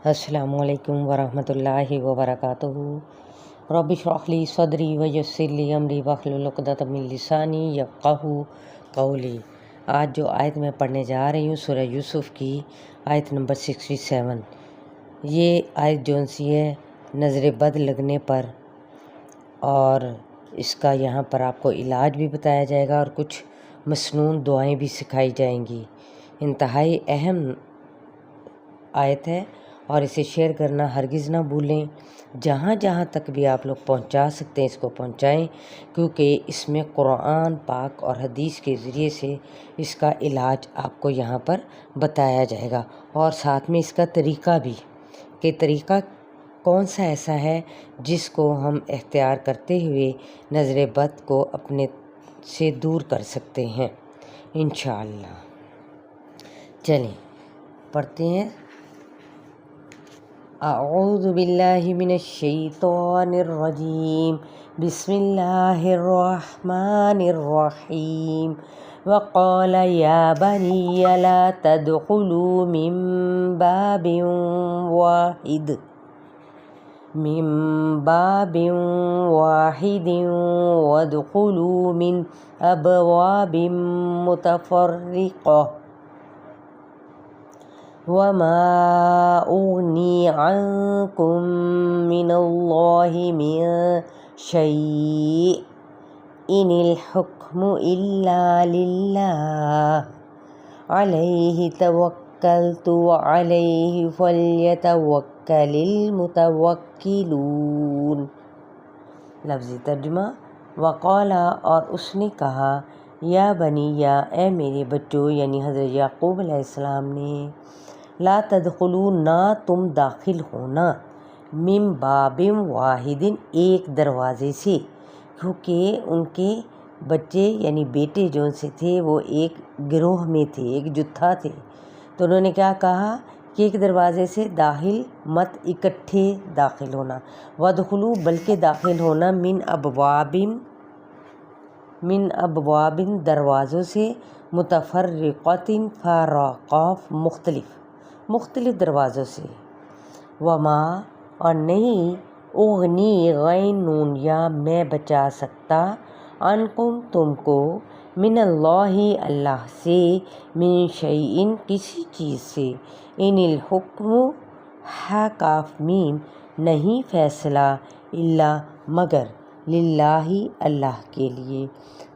अस्सलामु अलैकुम वरहमतुल्लाहि वबरकातुहू। रब्बि इश्रह ली सदरी वयस्सिर ली अमरी वहलुल उक़दतम मिन लिसानी यफ़क़हू क़ौली। आज जो आयत मैं पढ़ने जा रही हूँ सूरह यूसुफ़ की आयत नंबर 67। ये आयत जौन सी है नज़र बद लगने पर, और इसका यहाँ पर आपको इलाज भी बताया जाएगा और कुछ मसनून दुआएं भी सिखाई जाएंगी। इंतहाई अहम आयत है और इसे शेयर करना हरगिज़ ना भूलें। जहाँ जहाँ तक भी आप लोग पहुँचा सकते हैं इसको पहुँचाएं, क्योंकि इसमें कुरान पाक और हदीस के ज़रिए से इसका इलाज आपको यहाँ पर बताया जाएगा, और साथ में इसका तरीक़ा भी कि तरीक़ा कौन सा ऐसा है जिसको हम इख्तियार करते हुए नज़र बद को अपने से दूर कर सकते हैं इंशाअल्लाह। चलें पढ़ते हैं। अऊज़ु बिल्लाहि मिनश शैतानिर रजीम, बिस्मिल्लाहिर रहमानिर रहीम। वक़ाल या बनिय्या ला तदख़ुलू मिन बाबिन वाहिदिन वदख़ुलू मिन अबवाबिन मुतफ़र्रिक़ह वमा उग़नी अन्कुम मिनल्लाहि मिन शैइन इनिल हुक्मु इल्ला लिल्लाह अलैहि तवक्कलतु व अलैहि फल्यतवक्कलिल मुतवक्किलून। लफ्ज़ी तर्जुमा। वक़ाला और उसने कहा, या बनिया ए मेरे बच्चों, यानी हज़रत याक़ूब अलैहिस्सलाम ने, ला तदख़ुलू ना तुम दाखिल होना, मिन बाबिन वाहिदिन एक दरवाज़े से, क्योंकि उनके बच्चे यानी बेटे जो से थे वो एक गिरोह में थे, एक जुत्था थे। तो उन्होंने क्या कहा कि एक दरवाज़े से दाखिल मत, इकट्ठे दाखिल होना। वदख़ुलू बल्कि दाखिल होना मिन अबवाबिन दरवाज़ों से, मुतफ़र्रिक़तिन फ़राक़ाफ मुख्तलिफ़ दरवाज़ों से। वमा और नहीं, उग़नी गैन नून या मैं बचा सकता, अनकुम तुमको, मिनल्लाहि अल्लाह से, मिन शैइन किसी चीज़ से, इनिल हुक्मु हा काफ मीम नहीं फैसला, इल्ला मगर, लिल्लाहि अल्लाह के लिए,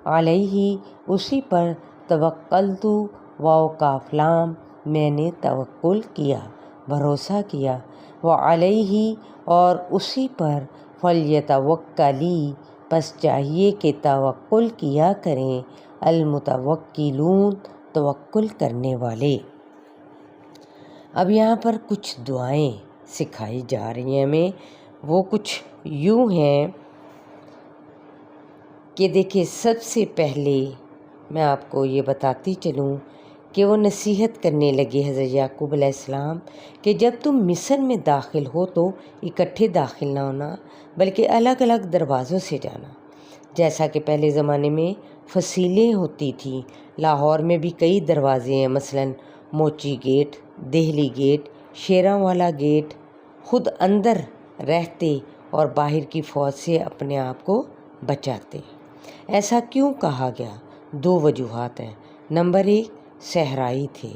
अलैहि उसी पर, तवक्कलतु वाव काफ लाम मैंने तवक्कुल किया, भरोसा किया, व अलैहि और उसी पर, फल्यतवक्कली बस चाहिए कि तवक्कुल किया करें, अलमुतवक्किलून तवक्कुल करने वाले। अब यहाँ पर कुछ दुआएं सिखाई जा रही हैं हमें। वो कुछ यूँ हैं कि देखिए, सबसे पहले मैं आपको ये बताती चलूँ कि वो नसीहत करने लगे हज़रत याक़ूब अलैहिस्सलाम कि जब तुम मिस्र में दाखिल हो तो इकट्ठे दाखिल ना होना, बल्कि अलग अलग दरवाज़ों से जाना। जैसा कि पहले ज़माने में फसीलें होती थी, लाहौर में भी कई दरवाज़े हैं, मसलन मोची गेट, देहली गेट, शेरांवाला गेट। ख़ुद अंदर रहते और बाहर की फ़ौज से अपने आप को बचाते। ऐसा क्यों कहा गया? दो वजूहात हैं। नंबर एक, सहराई थे,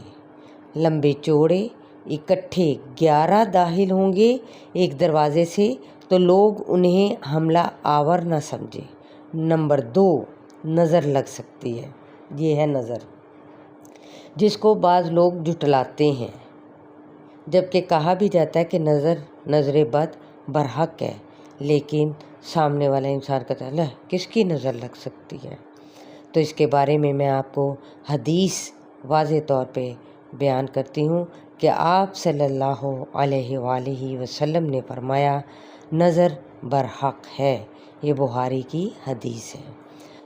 लंबे चौड़े, इकट्ठे 11 दाखिल होंगे एक दरवाज़े से तो लोग उन्हें हमला आवर न समझे। नंबर दो, नज़र लग सकती है। ये है नज़र, जिसको बाज़ लोग जुटलाते हैं, जबकि कहा भी जाता है कि नज़र बद बरहक है, लेकिन सामने वाला इंसान कहता है किसकी नज़र लग सकती है। तो इसके बारे में मैं आपको हदीस वाज़े तौर पे बयान करती हूँ कि आप सल्लल्लाहु अलैहि वसल्लम ने फरमाया, नज़र बरहक है। ये बुखारी की हदीस है।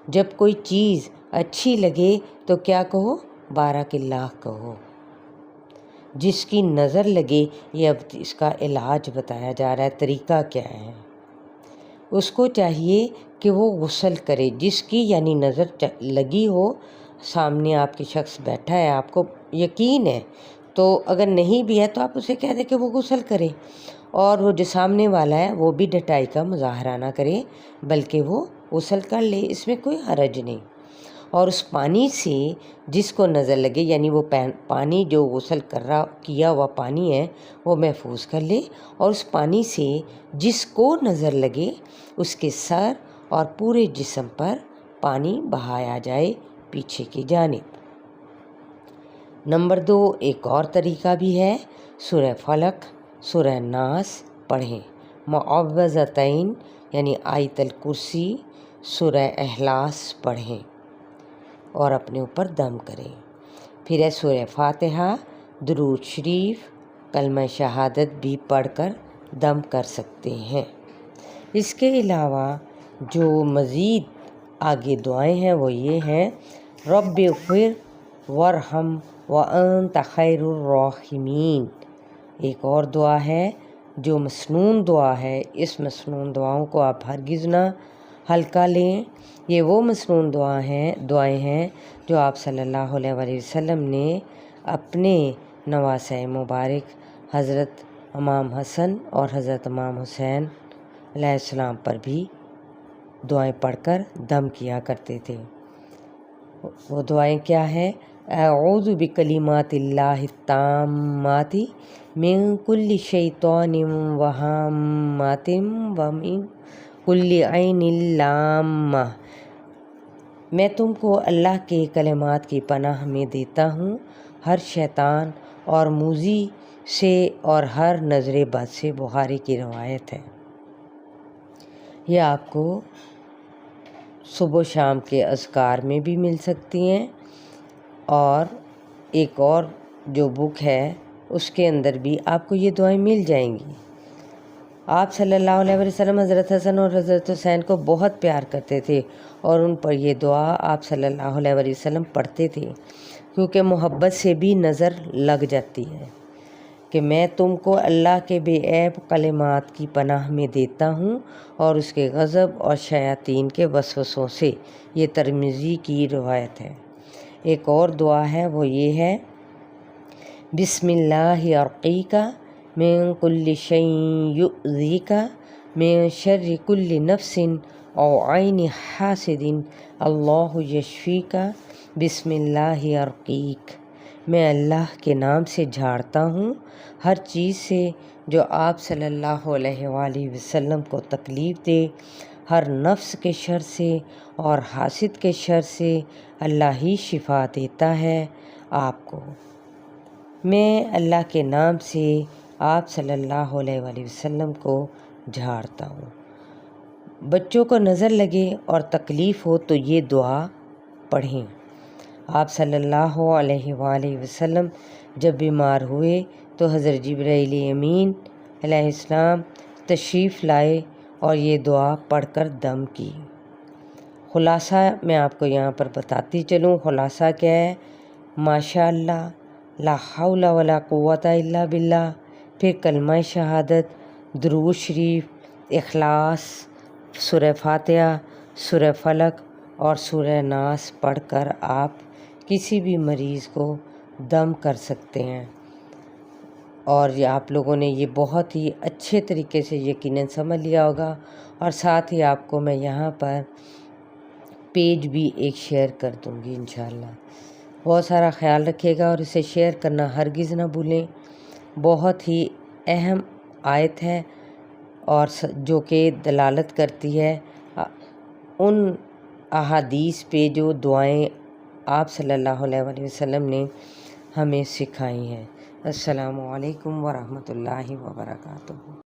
जब कोई चीज़ अच्छी लगे तो क्या कहो? बारकिल्लाह कहो। जिसकी नज़र लगे, ये अब इसका इलाज बताया जा रहा है, तरीक़ा क्या है। उसको चाहिए कि वो गुस्ल करे, जिसकी यानी नज़र लगी हो, सामने आपके शख्स बैठा है, आपको यकीन है, تو اگر نہیں بھی ہے تو آپ اسے کہہ دیں کہ وہ غسل کرے، اور وہ جو سامنے والا ہے وہ بھی ڈٹائی کا مظاہرہ نہ کرے بلکہ وہ غسل کر لے، اس میں کوئی حرج نہیں۔ اور اس پانی سے جس کو نظر لگے، یعنی وہ پانی جو غسل کیا ہوا پانی ہے وہ محفوظ کر لے، اور اس پانی سے جس کو نظر لگے اس کے سر اور پورے جسم پر پانی بہایا جائے پیچھے کی جانب۔ نمبر 2، ایک اور طریقہ بھی ہے، سورہ فلق، سورہ ناس پڑھیں، معوذتین یعنی آیت الکرسی، سورہ اخلاص پڑھیں اور اپنے اوپر دم کریں۔ پھر ہے سورہ فاتحہ، درود شریف، کلمہ شہادت بھی پڑھ کر دم کر سکتے ہیں۔ اس کے علاوہ جو مزید آگے دعائیں ہیں وہ یہ ہیں، رب اغفر وارحم وانت خیر الراحمین۔ ایک اور دعا ہے جو مسنون دعا ہے، اس مسنون دعاؤں کو آپ ہرگز نہ ہلکا لیں۔ یہ وہ مسنون دعائیں ہیں جو آپ صلی اللہ علیہ وآلہ وسلم نے اپنے نواسۂ مبارک حضرت امام حسن اور حضرت امام حسین علیہ السلام پر بھی دعائیں پڑھ کر دم کیا کرتے تھے۔ وہ دعائیں کیا ہیں؟ اعوذ بکلمات اللہ التامات من کل شیطان وہامات ومن کل عین لامہ۔ میں تم کو اللہ کے کلمات کی پناہ میں دیتا ہوں ہر شیطان اور موذی سے اور ہر نظر بد سے۔ بخاری کی روایت ہے۔ یہ آپ کو صبح و شام کے اذکار میں بھی مل سکتی ہیں، اور ایک اور جو بک ہے اس کے اندر بھی آپ کو یہ دعائیں مل جائیں گی۔ آپ صلی اللہ علیہ وسلم حضرت حسن اور حضرت حسین کو بہت پیار کرتے تھے، اور ان پر یہ دعا آپ صلی اللہ علیہ وسلم پڑھتے تھے، کیونکہ محبت سے بھی نظر لگ جاتی ہے کہ میں تم کو اللہ کے بے عیب کلمات کی پناہ میں دیتا ہوں اور اس کے غضب اور شیاطین کے وسوسوں سے۔ یہ ترمذی کی روایت ہے۔ ایک اور دعا ہے وہ یہ ہے، بسم اللہ ارقیک من کل شیء یؤذیک من شر کل نفس او عین حاسد اللہ یشفیک بسم اللہ ارقیک۔ میں اللہ کے نام سے جھاڑتا ہوں ہر چیز سے جو آپ صلی اللہ علیہ وآلہ وسلم کو تکلیف دے، ہر نفس کے شر سے اور حاسد کے شر سے۔ اللہ ہی شفا دیتا ہے آپ کو۔ میں اللہ کے نام سے آپ صلی اللہ علیہ وآلہ وسلم کو جھاڑتا ہوں۔ بچوں کو نظر لگے اور تکلیف ہو تو یہ دعا پڑھیں۔ آپ صلی اللہ علیہ وآلہ وسلم جب بیمار ہوئے تو حضرت جبرائیل امین علیہ السلام تشریف لائے اور یہ دعا پڑھ کر دم کی۔ خلاصہ میں آپ کو یہاں پر بتاتی چلوں، خلاصہ کیا ہے؟ ماشاء اللہ، لا حول ولا قوت الا باللہ، پھر کلمہ شہادت، درود شریف، اخلاص، سورہ فاتحہ، سورہ فلق اور سورہ ناس پڑھ کر آپ کسی بھی مریض کو دم کر سکتے ہیں۔ اور یہ آپ لوگوں نے یہ بہت ہی اچھے طریقے سے یقیناً سمجھ لیا ہوگا، اور ساتھ ہی آپ کو میں یہاں پر پیج بھی ایک شیئر کر دوں گی انشاءاللہ۔ بہت سارا خیال رکھیے گا اور اسے شیئر کرنا ہرگز نہ بھولیں۔ بہت ہی اہم آیت ہے اور جو کہ دلالت کرتی ہے ان احادیث پہ جو دعائیں آپ صلی اللہ علیہ وآلہ وسلم نے ہمیں سکھائی ہیں۔ السلام علیکم ورحمۃ اللہ وبرکاتہ۔